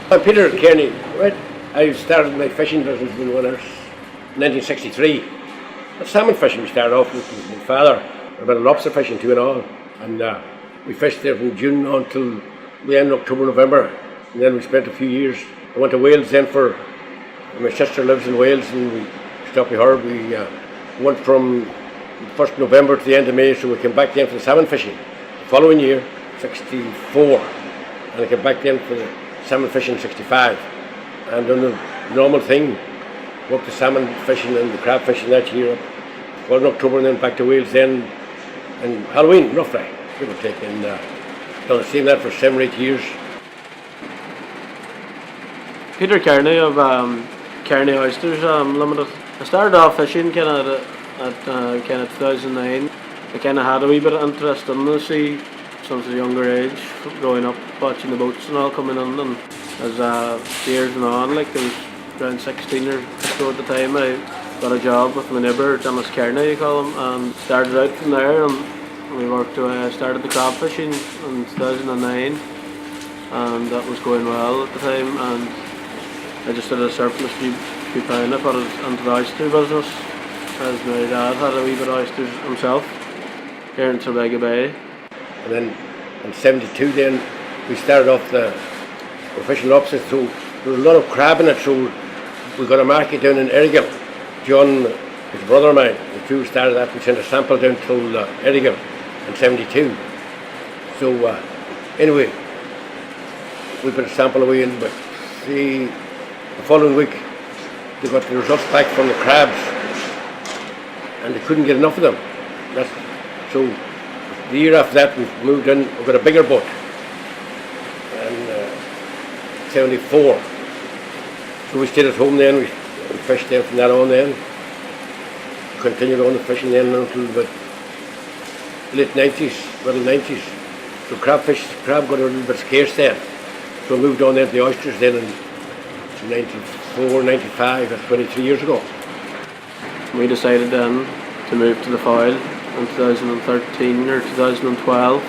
I'm Peter Kearney. Right, I started my fishing business when I was 1963. Salmon fishing we started off with my father, a bit of lobster fishing too and all. And we fished there from June until the end of October, November. And then we spent a few years. I went to Wales then my sister lives in Wales and we stopped with her. We went from 1st November to the end of May, so we came back then for the salmon fishing. The following year, 64. And I came back then for the salmon fishing 65. And on the normal thing, worked the salmon fishing and the crab fishing that year. Well, in October and then back to Wales then, and Halloween, roughly, give or take. And done the same that for 7 or 8 years. Peter Kearney of Kearney Oysters Limited. I started off fishing kind of at 2009. I kind of had a wee bit of interest in the sea since a younger age, growing up watching the boats and all coming in. And as years went on, like I was around 16 or so at the time, I got a job with my neighbour, Dennis Kearney, you call him, and started out from there. And we worked away. I started the crab fishing in 2009, and that was going well at the time. And I just did a surplus few pound. I put it into the oyster business, as my dad had a wee bit of oysters himself here in Farraige Bay. And then in 72 then we started off the fishing lobsters, so there was a lot of crab in it, so we got a market down in Errigal. John, his brother of mine, the two started that. We sent a sample down to Errigal in 72. So anyway, we put a sample away in, but see, the following week they got the results back from the crabs and they couldn't get enough of them. So the year after that we moved in, we got a bigger boat in 74. So we stayed at home then, we fished then from that on then. Continued on the fishing then until about late 90s, middle 90s. So crab got a little bit scarce then. So we moved on then to the oysters then in 94, 95, that's 23 years ago. We decided then to move to the foil in 2013 or 2012.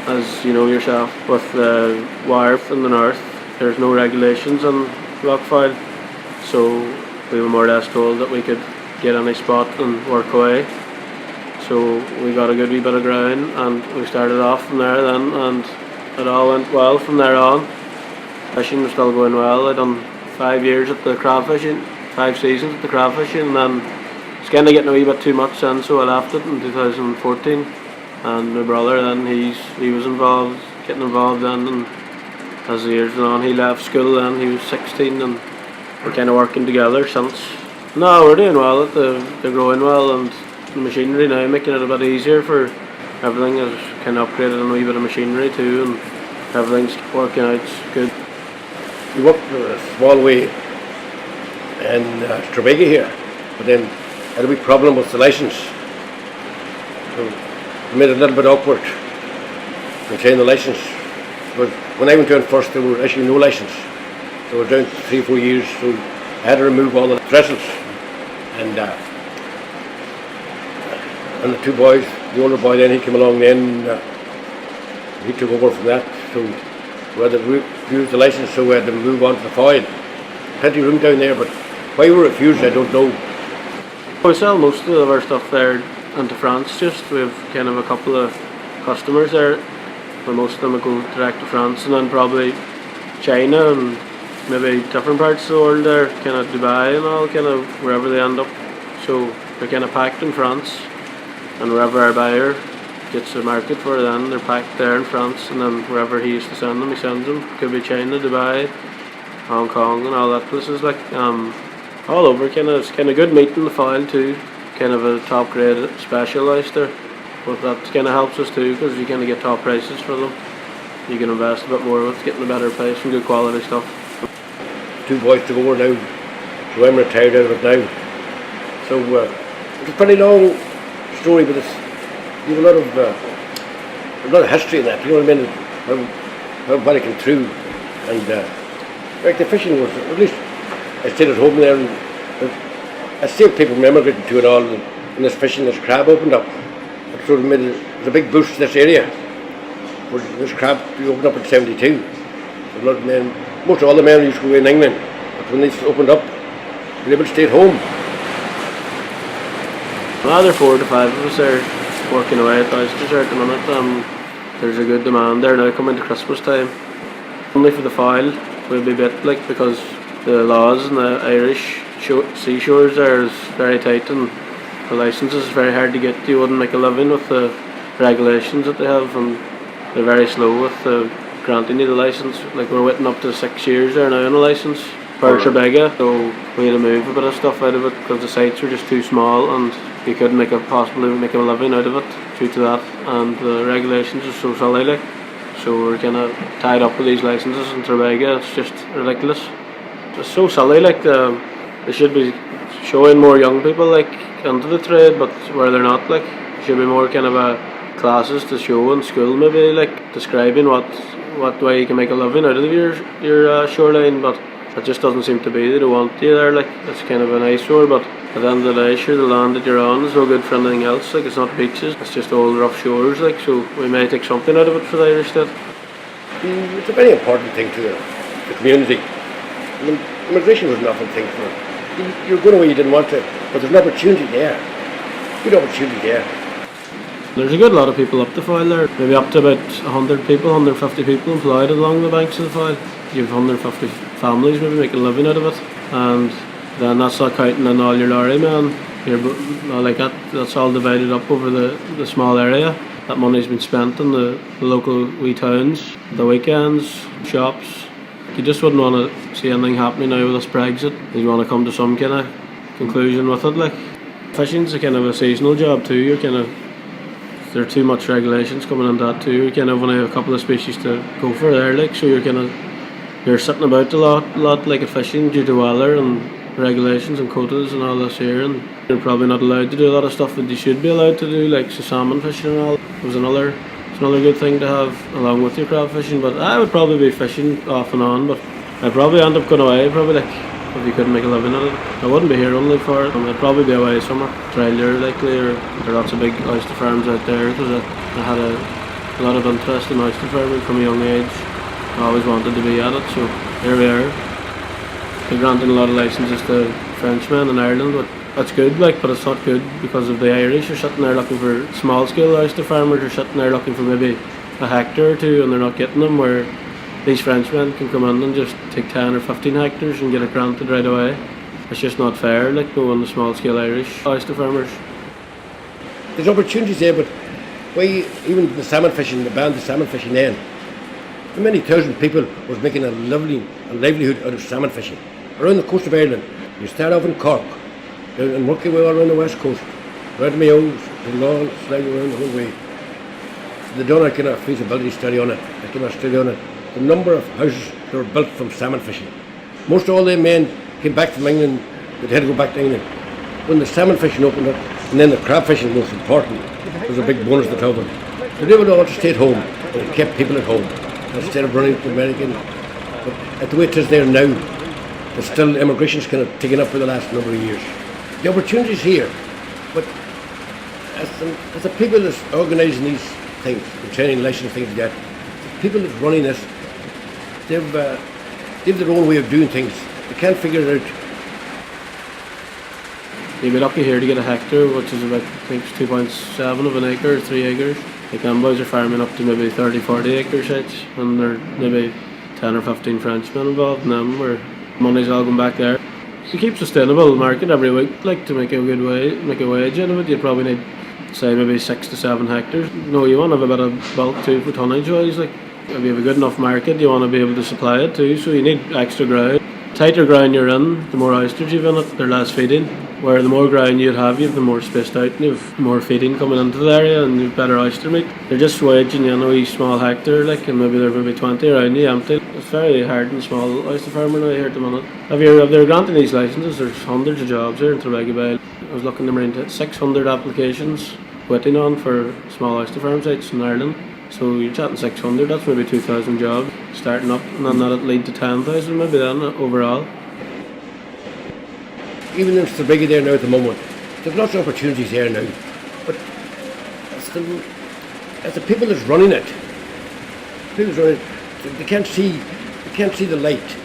As you know yourself, with the wire in the north, there's no regulations on block foil, so we were more or less told that we could get any spot and work away. So we got a good wee bit of ground and we started off from there then, and it all went well from there on. Fishing was still going well. I done 5 years at the crab fishing, 5 seasons at the crab fishing, and then it's kind of getting a wee bit too much then, so I left it in 2014. And my brother then, he was getting involved then, and as the years went on, he left school then, he was 16, and we're kind of working together since. No, we're doing well, they're growing well, and the machinery now making it a bit easier for everything. Is kind of upgraded a wee bit of machinery too, and everything's working out good. We worked a small way in Farraige here, but then had a big problem with the license. So it made it a little bit awkward to obtain the license. But when I went down first, they were issuing no license. So we're down 3 or 4 years, so I had to remove all the trestles. And the two boys, the older boy then, he came along then, he took over from that. So we had to refuse the license, so we had to move on to the foil. Plenty of room down there, but why we refused, I don't know. We sell most of our stuff there into France. Just we have kind of a couple of customers there, but most of them will go direct to France, and then probably China and maybe different parts of the world there, kind of Dubai and all, kind of wherever they end up. So they're kind of packed in France, and wherever our buyer gets a market for, then they're packed there in France, and then wherever he used to send them, he sends them. Could be China, Dubai, Hong Kong, and all that places, like all over. It's kind of good meat in the foil too. Kind of a top grade special oyster, but that kind of helps us too, because you kind of get top prices for them. You can invest a bit more with getting a better price and good quality stuff. 2 boys took over now, so I'm retired out of it now. So it's a pretty long story, but you have a lot of history in that. You know what I mean? How it came through, and like the fishing was, at least I stayed at home there, and I see people remember getting to it all. And this fishing, this crab opened up. It sort of made a big boost to this area. This crab opened up in 72. A lot of men most of all the men used to go in England, but when this opened up, they were able to stay at home. Well, there are 4 to 5 of us there working away at the Oysters at the minute. There's a good demand there now coming to Christmas time. Only for the foil will be bit because the laws in the Irish seashores there is very tight and the licences is very hard to get. You wouldn't make a living with the regulations that they have, and they're very slow with granting you the licence. Like we're waiting up to 6 years there now on a licence for Trerbega, so we had to move a bit of stuff out of it because the sites were just too small and you couldn't possibly make a living out of it due to that, and the regulations are so silly like. So we're kind of tied up with these licences in Farraige. It's just ridiculous. It's so silly. Like they should be showing more young people like into the trade, but where they're not, like should be more kind of classes to show in school, maybe like describing what way you can make a living out of your shoreline. But it just doesn't seem to be. They don't want you there. Like it's kind of an eyesore. But at the end of the day, sure, the land that you're on is no good for anything else. Like it's not beaches, it's just old rough shores. Like so, we may take something out of it for the Irish state. It's a very important thing to the community. I mean, immigration was nothing thing for it. You're going away, you didn't want to, but there's an opportunity there. Good opportunity there. There's a good lot of people up the foil there. Maybe up to about 100 people, 150 people employed along the banks of the foil. You've 150 families maybe making a living out of it, and then that's not counting in all your lorry men. Like that's all divided up over the small area. That money's been spent in the local wee towns, the weekends, shops. You just wouldn't want to see anything happening now with this Brexit. You want to come to some kind of conclusion with it. Like fishing's a kind of a seasonal job too. There are too much regulations coming into that too. You kind of only have a couple of species to go for there. Like so, you're sitting about a lot like a fishing due to weather and regulations and quotas and all this here, and you're probably not allowed to do a lot of stuff that you should be allowed to do, like salmon fishing and all. It's another good thing to have along with your crab fishing. But I would probably be fishing off and on, but I'd probably end up going away, probably like if you couldn't make a living at it. I wouldn't be here only for it. I'd probably be away somewhere, Australia likely, or there are lots of big oyster farms out there because I had a lot of interest in oyster farming from a young age. I always wanted to be at it, so here we are. They're granting a lot of licences to Frenchmen in Ireland, but that's good, but it's not good because of the Irish are sitting there looking for small scale oyster farmers, are sitting there looking for maybe a hectare or two and they're not getting them, where these Frenchmen can come in and just take 10 or 15 hectares and get it granted right away. It's just not fair, knowing the small scale Irish oyster farmers. There's opportunities there, but even the salmon fishing, the ban the salmon fishing then, how many thousand people was making a livelihood out of salmon fishing around the coast of Ireland. You start off in Cork, and work your way all around the west coast, around Mayo, the long sliding around the whole way. They done a kind of feasibility study on it, a kind of study on it. The number of houses that were built from salmon fishing. Most all them men came back from England, they had to go back to England. When the salmon fishing opened up, and then the crab fishing most important, was a big bonus to travel. They were able to all stay at home, and it kept people at home, instead of running to American. But at the way it is there now, there's still immigration's kind of taken up for the last number of years. The opportunity's here, but as the people that's organising these things, the training license things like that, the people that's running this, they've their own way of doing things. They can't figure it out. You'd be lucky here to get a hectare, which is about, I think, 2.7 of an acre, 3 acres. Like them boys are farming up to maybe 30, 40 acre sites, and there are maybe 10 or 15 Frenchmen involved in them, where money's all going back there. To keep sustainable market every week, to make a wage out of it, you'd probably need, say, maybe 6 to 7 hectares. No, you want to have a bit of bulk too for tonnage wise. If you have a good enough market, you want to be able to supply it too, so you need extra ground. Tighter ground you're in, the more oysters you've in it, they're less feeding. Where the more ground you'd have, you have the more spaced out, and you have more feeding coming into the area, and you have better oyster meat. They're just waging each small hectare, and maybe there may be 20 around you empty. It's very hard in small oyster farming now here at the minute. If they're granting these licences, there's hundreds of jobs here in Farraige Bay. I was looking at 600 applications waiting on for small oyster farm sites in Ireland. So you're chatting 600, that's maybe 2,000 jobs starting up, and then that'll lead to 10,000 maybe then overall. Even in Farraige there now at the moment, there's lots of opportunities there now, but as the people that's running it, they can't see the light.